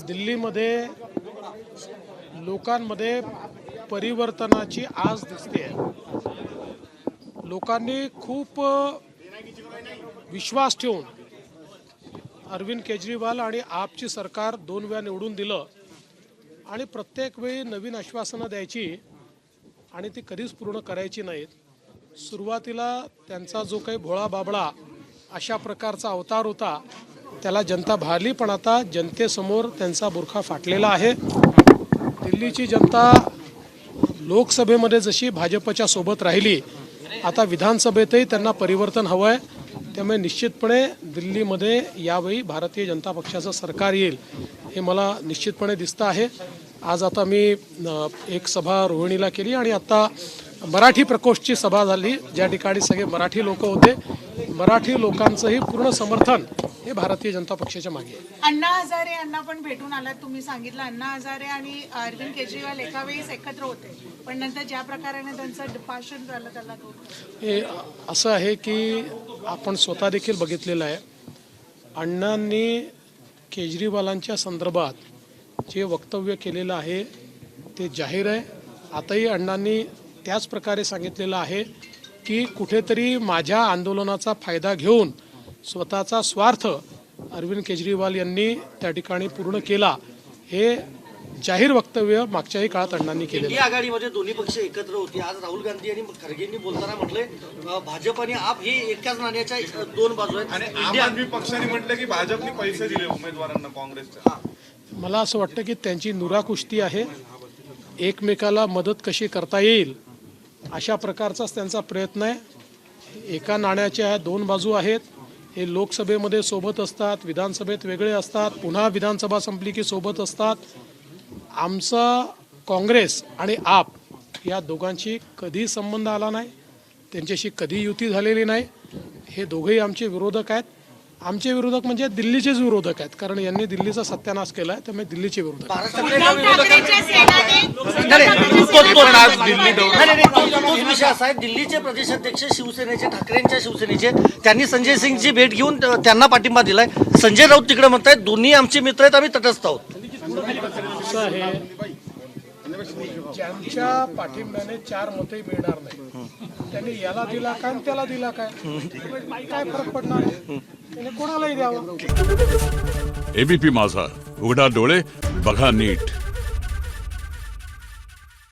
दिल्लीमध्ये लोकांमध्ये परिवर्तनाची आस दिसते. लोकांनी खूप विश्वास ठेवून अरविंद केजरीवाल आणि आपची सरकार 2 वेळा निवडून दिलं आणि प्रत्येक वेळी नवीन आश्वासनं द्यायची आणि ती कधीच पूर्ण करायची नाहीत. सुरुवातीला त्यांचा जो काही भोळा बाबळा अशा प्रकारचा अवतार होता त्याला जनता भाळली, पण आता जनतेसमोर त्यांचा बुरखा फाटलेला आहे. दिल्लीची जनता लोकसभेमध्ये जशी भाजपच्या सोबत राहिली, आता विधानसभेतही त्यांना परिवर्तन हवं आहे. त्यामुळे निश्चितपणे दिल्लीमध्ये यावेळी भारतीय जनता पक्षाचं सरकार येईल हे मला निश्चितपणे दिसतं आहे. आज आता मी एक सभा रोहिणीला केली आणि आता मराठी प्रकोष्ठची सभा झाली, ज्या ठिकाणी सगळे मराठी लोक होते. मराठी लोकांचंही पूर्ण समर्थन हे भारतीय जनता पक्षाच्या मागे आहे. अण्णा हजारे यांना पण भेटून आलात, तुम्ही सांगितलं अण्णा हजारे आणि अरविंद केजरीवाल एका वेळेस एकत्र होते, पण नंतर ज्या प्रकाराने त्यांचं डिपार्शन झालं त्याला हे असं आहे की आपण स्वतः देखील बघितलेलं आहे. अण्णांनी केजरीवालांच्या संदर्भात जे वक्तव्य केलेलं आहे ते जाहीर आहे. आताही अण्णांनी त्याच प्रकारे सांगितलेलं आहे की कुठेतरी माझ्या आंदोलनाचा फायदा घेऊन स्वतःचा स्वार्थ अरविंद केजरीवाल यांनी त्या ठिकाणी पूर्ण केला. हे जाहीर वक्तव्य मागच्याही काळात अण्णांनी केले. इंडिया आघाडीमध्ये दोन्ही पक्ष एकत्र होते. आज राहुल गांधी आणि खरगेंनी बोलताना म्हटले भाजप आणि आप ही एकाच नाण्याच्या 2 बाजू आहेत. आणि आम आदमी पक्षाने म्हटलं की भाजपने पैसे दिले उमेदवारांना काँग्रेसच्या. मला असं वाटतं की त्यांची नुराकुस्ती आहे. एकमेकाला मदत कशी करता येईल अशा प्रकारचाच त्यांचा प्रयत्न आहे. एका नाण्याच्या 2 बाजू आहेत. हे लोकसभेमध्ये सोबत असतात, विधानसभेत वेगळे असतात, पुन्हा विधानसभा संपली की सोबत असतात. आमचा काँग्रेस आणि आप या दोघांशी कधी संबंध आला नाही, त्यांच्याशी कधी युती झालेली नाही. हे दोघेही आमचे विरोधक आहेत. आमचे विरोधक म्हणजे दिल्लीचेच विरोधक आहेत, कारण यांनी दिल्लीचा सत्यानाश केला आहे, त्यामुळे दिल्लीचे विरोधक आहेत. तोच विषय असा आहे. दिल्लीचे प्रदेशाध्यक्ष शिवसेनेचे, ठाकरेंच्या शिवसेनेचे, त्यांनी संजय सिंगची भेट घेऊन त्यांना पाठिंबा दिलाय. संजय राऊत तिकडे म्हणतायत दोन्ही आमचे मित्र आहेत, आम्ही तटस्थ आहोत. असं आहे, ज्यांच्या पाठिंब्याने 4 मतही मिळणार नाही त्यांनी याला दिला काय आणि त्याला दिला काय, काय फरक पडणार आहे? त्याने कोणालाही द्यावं. एबीपी माझा, उघडा डोळे बघा नीट.